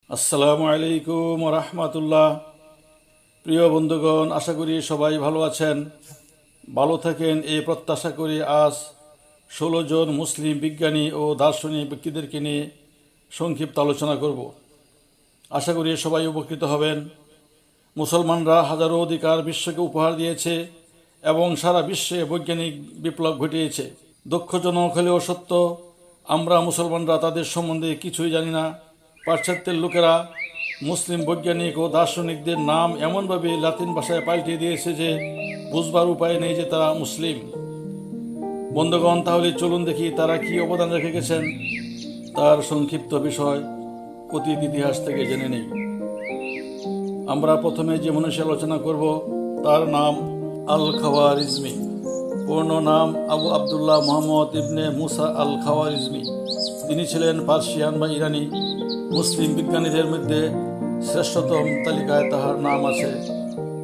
আসসালামু আলাইকুম রহমতুল্লাহ। প্রিয় বন্ধুগণ, আশা করি সবাই ভালো আছেন, ভালো থাকেন এই প্রত্যাশা করি আজ 16 জন মুসলিম বিজ্ঞানী ও দার্শনিক ব্যক্তিদেরকে নিয়ে সংক্ষিপ্ত আলোচনা করব। আশা করি সবাই উপকৃত হবেন। মুসলমানরা হাজারো অধিকার বিশ্বকে উপহার দিয়েছে এবং সারা বিশ্বে বৈজ্ঞানিক বিপ্লব ঘটিয়েছে। দুঃখজনক হলেও সত্য, আমরা মুসলমানরা তাদের সম্বন্ধে কিছুই জানি না। পাশ্চাত্যের লোকেরা মুসলিম বৈজ্ঞানিক ও দার্শনিকদের নাম এমনভাবে লাতিন ভাষায় পাল্টে দিয়েছে যে বুঝবার উপায় নেই যে তারা মুসলিম। বন্ধুগণ, তাহলে চলুন দেখি তারা কি অবদান রেখে গেছেন, তার সংক্ষিপ্ত বিষয় অতীত ইতিহাস থেকে জেনে নেই। আমরা প্রথমে যে মনীষী আলোচনা করব তার নাম আল খাওয়ারিজমি। পূর্ণ নাম আবু আবদুল্লাহ মোহাম্মদ ইবনে মুসা আল খাওয়ারিজমি। তিনি ছিলেন পার্সিয়ান বা ইরানি। মুসলিম বিজ্ঞানীদের মধ্যে শ্রেষ্ঠতম তালিকায় তাহার নাম আছে।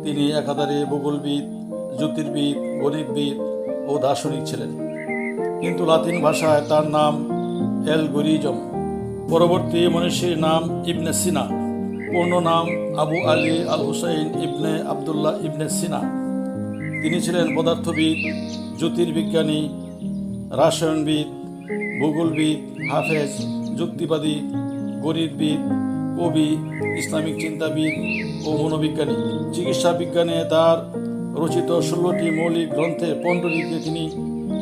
তিনি একাধারে ভূগোলবিদ, জ্যোতির্বিদ, গণিতবিদ ও দার্শনিক ছিলেন, কিন্তু লাতিন ভাষায় তার নাম অ্যালগরিজম। পরবর্তী মনীষীর নাম ইবনে সিনা। পূর্ণ নাম আবু আলী আল হুসাইন ইবনে আবদুল্লাহ ইবনে সিনা। তিনি ছিলেন পদার্থবিদ, জ্যোতির্বিজ্ঞানী, রাসায়নবিদ, ভূগোলবিদ, হাফেজ, যুক্তিবাদী, গণিতবিদ, কবি, ইসলামিক চিন্তাবিদ ও মনোবিজ্ঞানী। চিকিৎসা বিজ্ঞানে তার রচিত 16টি মৌলিক গ্রন্থে 15টিতে তিনি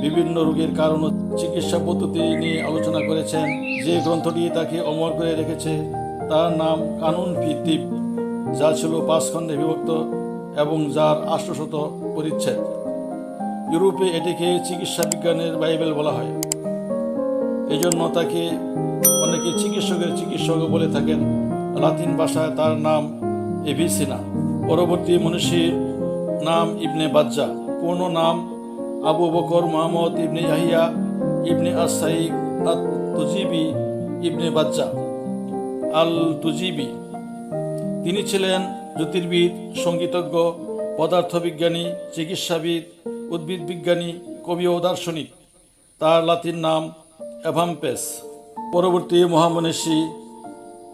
বিভিন্ন রোগের কারণ ও চিকিৎসা পদ্ধতি নিয়ে আলোচনা করেছেন। যে গ্রন্থটি তাকে অমর করে রেখেছে তার নাম কানুন ফি তিব, যা ছিল 5 খণ্ডে বিভক্ত এবং যার 800 পরিচ্ছেদ। ইউরোপে এটিকে চিকিৎসা বিজ্ঞানের বাইবেল বলা হয়। এই জন্য তাকে অনেকে চিকিৎসকের চিকিৎসক বলে থাকেন। লাতিন ভাষায় তার নাম এভিসিনা। পরবর্তী মনীষীর নাম ইবনে বাজ্জা। পূর্ণ নাম আবু বকর মোহাম্মদ ইবনে ইয়াহিয়া ইবনে আস-সাইক আত-তুজিবি ইবনে বাজ্জা আল তুজিবি। তিনি ছিলেন জ্যোতির্বিদ, সঙ্গীতজ্ঞ, পদার্থবিজ্ঞানী, চিকিৎসাবিদ, উদ্ভিদ বিজ্ঞানী, কবি ও দার্শনিক। তার লাতিন নাম এভাম্পেস। পরবর্তী মহামনীষী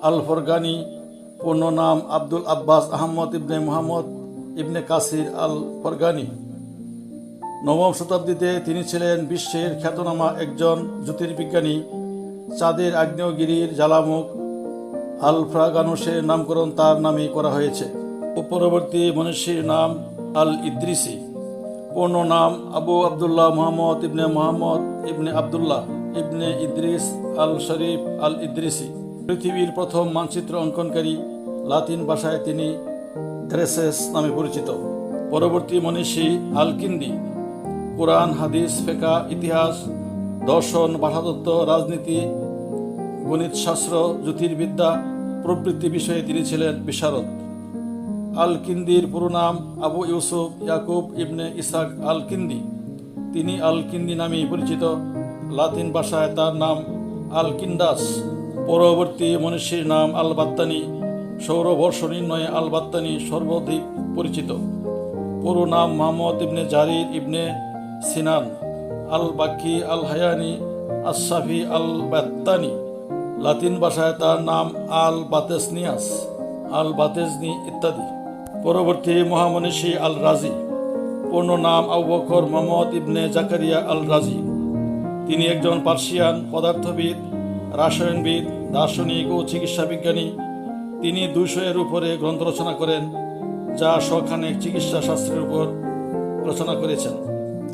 আল ফরগানি। পূর্ণ নাম আব্দুল আব্বাস আহমদ ইবনে মুহাম্মদ ইবনে কাসির আল ফরগানি। 9ম শতাব্দীতে তিনি ছিলেন বিশ্বের খ্যাতনামা একজন জ্যোতির্বিজ্ঞানী। চাঁদের আগ্নেয়গিরির জ্বালামুখ আলফ্রাগানুসের নামকরণ তার নামে করা হয়েছে। পরবর্তী মনীষীর নাম আল ইদ্রিসি। পূর্ণ নাম আবু আবদুল্লাহ মোহাম্মদ ইবনে আবদুল্লাহ ইবনে ইদ্রিস আল শরীফ আল ইদ্রিসি। পৃথিবীর প্রথম মানচিত্র অঙ্কনকারী। লাতিন ভাষায় তিনি গ্রেসেস নামে পরিচিত। পরবর্তী মনীষী আল কিন্দি। কোরআন, হাদিস, ফিকহ, ইতিহাস, দর্শন, ভাষাতত্ত্ব, রাজনীতি, গণিতশাস্ত্র, জ্যোতির্বিদ্যা প্রভৃতি বিষয়ে তিনি ছিলেন বিশারদ। আল কিন্দির পুরো নাম আবু ইউসুফ ইয়াকুব ইবনে ইসাক আল কিন্দি। তিনি আল কিন্দি নামেই পরিচিত। লাতিন ভাষায় তার নাম আল কিন্দাস। পরবর্তী মনীষীর নাম আল বাত্তানি। সৌরবর্ষ নির্ণয়ে আল বাত্তানি সর্বাধিক পরিচিত। পুরো নাম মোহাম্মদ ইবনে জারির ইবনে সিনান আল বাক্কি আল হায়ানি আশরাফি আল বাত্তানি। লাতিন ভাষায় তার নাম আল বাতেসনিয়াস, আল বাতেজনি ইত্যাদি। পরবর্তী মহামনীষী আল রাজি। পূর্ণ নাম আবু বকর মোহাম্মদ ইবনে জাকারিয়া আল রাজি। তিনি একজন পার্সিয়ান পদার্থবিদ, রাসায়নবিদ, দার্শনিক ও চিকিৎসা বিজ্ঞানী। তিনি 200-এর উপরে গ্রন্থ রচনা করেন, যা শখানেক চিকিৎসা শাস্ত্রের উপর রচনা করেছেন।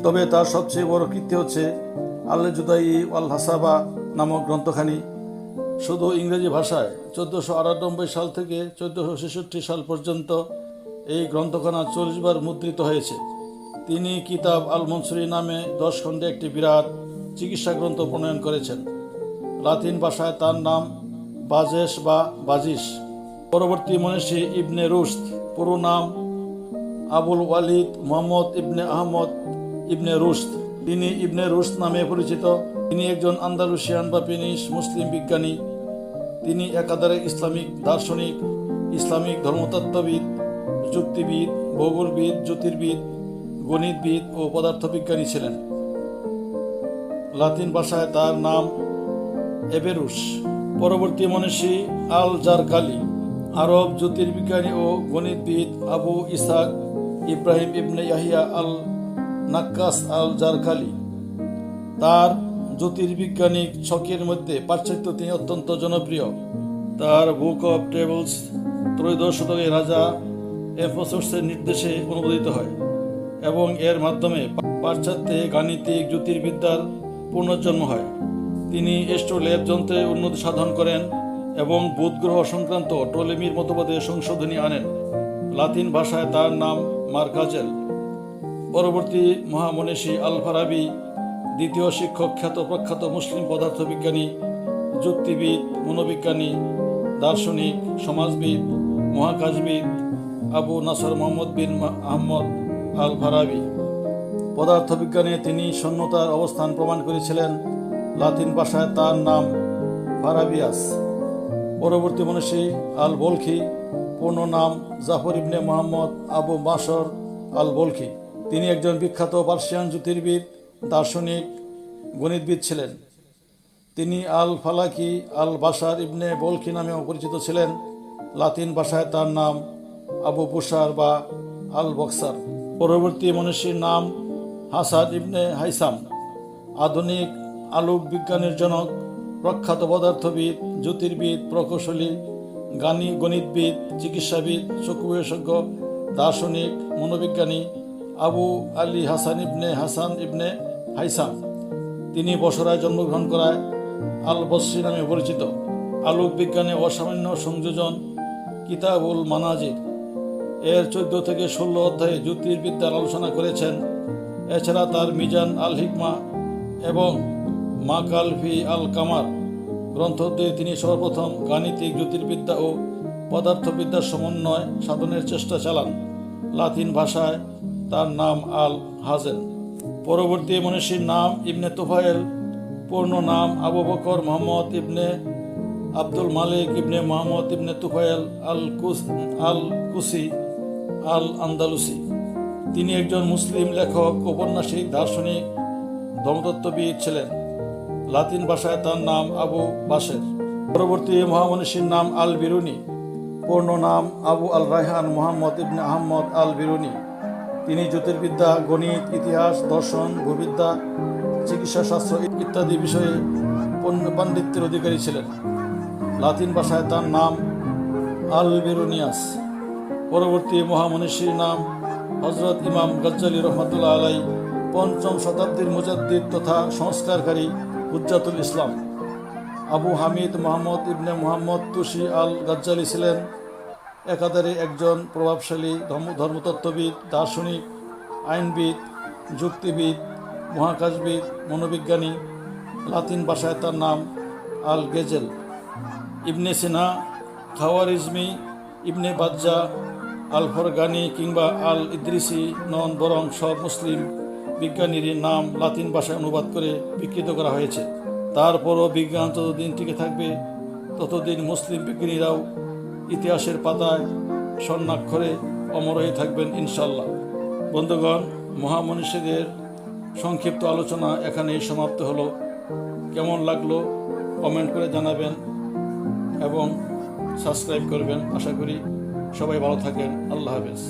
তবে তার সবচেয়ে বড় কীর্তি হচ্ছে আল জুদাই ওয়াল হাসাবা নামক গ্রন্থখানি। শুধু ইংরেজি ভাষায় 1498 সাল থেকে 1466 সাল পর্যন্ত এই গ্রন্থখানা 40 বার মুদ্রিত হয়েছে। তিনি কিতাব আল মনসুরি নামে 10 খণ্ডে একটি বিরাট চিকিৎসা গ্রন্থ প্রণয়ন করেছেন। লাতিন ভাষায় তার নাম বাজেস বা বাজিস। পরবর্তী মনীষী ইবনে রুশদ। পুরো নাম আবুল ওয়ালিদ মোহাম্মদ ইবনে আহমদ ইবনে রুশদ। তিনি ইবনে রুশদ নামে পরিচিত। তিনি একজন আন্দালুসিয়ান বা স্প্যানিশ মুসলিম বিজ্ঞানী। তিনি একাধারে ইসলামিক দার্শনিক, ইসলামিক ধর্মতত্ত্ববিদ, যুক্তিবিদ, ভূগোলবিদ, জ্যোতির্বিদ, গণিতবিদ ও পদার্থবিজ্ঞানী ছিলেন। লাতিন ভাষায় তার নাম এবেরুস। পরবর্তী মনীষী আল জারকালি, আরব জ্যোতির্বিজ্ঞানী ও গণিতবিদ আবু ইসহাক ইব্রাহিম ইবনে ইয়াহিয়া আল নাক্কাস আল জারকালি। তার জ্যোতির্বিজ্ঞানিক ছকের মধ্যে পাশ্চাত্য তিনি অত্যন্ত জনপ্রিয়। তার বুক অব ট্রেভেলস ত্রয়োদশ শতকে রাজা এফোসোসের নির্দেশে অনুবাদিত হয় এবং এর মাধ্যমে পাশ্চাত্যে গাণিতিক জ্যোতির্বিদ্যার পুনর্জন্ম হয়। তিনি অ্যাস্ট্রোল্যাব যন্ত্রে উন্নতি সাধন করেন এবং বুধ গ্রহ সংক্রান্ত টলেমির মতবাদে সংশোধনী আনেন। লাতিন ভাষায় তার নাম মার্কাজেল। পরবর্তী মহামনীষী আল ফারাবি, দ্বিতীয় শিক্ষক, খ্যাত প্রখ্যাত মুসলিম পদার্থবিজ্ঞানী, যুক্তিবিদ, মনোবিজ্ঞানী, দার্শনিক, সমাজবিদ, মহাকাশবিদ আবু নাসর মোহাম্মদ বিন আহমদ আল ফারাবি। পদার্থবিজ্ঞানে তিনি শূন্যতার অবস্থান প্রমাণ করেছিলেন। লাতিন ভাষায় তার নাম ফারাবিয়াস। পরবর্তী মনীষী আল বলখি, পূর্ণ নাম জাফর ইবনে মোহাম্মদ আবু মাসর আল বলখি। তিনি একজন বিখ্যাত পার্সিয়ান জ্যোতির্বিদ, দার্শনিক, গণিতবিদ ছিলেন। তিনি আল ফালাকি আল বাশার ইবনে বলখি নামেও পরিচিত ছিলেন। লাতিন ভাষায় তার নাম আবু বুশার বা আল বক্সার। পরবর্তী মনীষীর নাম হাসান ইবনে হাইসাম, আধুনিক আলোক বিজ্ঞানের জনক, প্রখ্যাত পদার্থবিদ, জ্যোতির্বিদ, প্রকৌশলী, গণিতবিদ, চিকিৎসাবিদ, চক্ষু বিশেষজ্ঞ, দার্শনিক, মনোবিজ্ঞানী আবু আলী হাসান ইবনে হাইসাম। তিনি বসরায় জন্মগ্রহণ করায় আল বসরি নামে পরিচিত। আলোক বিজ্ঞানে অসামান্য সংযোজন কিতাবুল মানাজির এর 14 থেকে 16 অধ্যায়ে জ্যোতির্বিদ্যার আলোচনা করেছেন। এছাড়া তার মিজান আল হিকমা এবং মাকাল ফি আল কামার গ্রন্থ দিয়ে তিনি সর্বপ্রথম গাণিতিক জ্যোতির্বিদ্যা ও পদার্থবিদ্যার সমন্বয় সাধনের চেষ্টা চালান। লাতিন ভাষায় তার নাম আল হাজেল। পরবর্তী মনীষীর নাম ইবনে তুফায়েল, পূর্ণ নাম আবু বকর মোহাম্মদ ইবনে আব্দুল মালিক ইবনে মোহাম্মদ ইবনে তুফায়েল আল কুসি আল আন্দালুসি। তিনি একজন মুসলিম লেখক, ঔপন্যাসিক, দার্শনিক, ধর্মতত্ত্ববিদ ছিলেন। লাতিন ভাষায় তার নাম আবু বাসের। পরবর্তী মহামনীষীর নাম আল বিরুনি, পূর্ণ নাম আবু আল রায়হান মোহাম্মদ ইবনে আহমদ আল বিরুনি। তিনি জ্যোতির্বিদ্যা, গণিত, ইতিহাস, দর্শন, ভূবিদ্যা, চিকিৎসাশাস্ত্র ইত্যাদি বিষয়ে পাণ্ডিত্যের অধিকারী ছিলেন। লাতিন ভাষায় তার নাম আল বিরুনিয়াস। পরবর্তী মহামনীষীর নাম হজরত ইমাম গজ্জালি রহমতুল্লাহ আলাই, 5ম শতাব্দীর মুজাদ্দিদ তথা সংস্কারকারী, হুজ্জাতুল ইসলাম। আবু হামিদ মোহাম্মদ ইবনে মোহাম্মদ তুসি আল গজ্জালি ছিলেন একাধারে একজন প্রভাবশালী ধর্মতত্ত্ববিদ, দার্শনিক, আইনবিদ, যুক্তিবিদ, মহাকাশবিদ, মনোবিজ্ঞানী। লাতিন ভাষায় তার নাম আল গেজেল। ইবনে সিনা, খাওয়ারিজমি, ইবনে বাজ্জা, আল ফরগানি কিংবা আল ইদ্রিসি নন, বরং সব মুসলিম বিজ্ঞানীর নাম লাতিন ভাষায় অনুবাদ করে বিকৃত করা হয়েছে। তারপরও বিজ্ঞান যতদিন টিকে থাকবে ততদিন মুসলিম বিজ্ঞানীরাও ইতিহাসের পাতায় স্বর্ণাক্ষরে অমর হয়ে থাকবেন ইনশাল্লাহ। বন্ধুগণ, মহামনীষীদের সংক্ষিপ্ত আলোচনা এখানেই সমাপ্ত হলো। কেমন লাগলো কমেন্ট করে জানাবেন এবং সাবস্ক্রাইব করবেন। আশা করি সবাই ভালো থাকেন। আল্লাহ হাফেজ।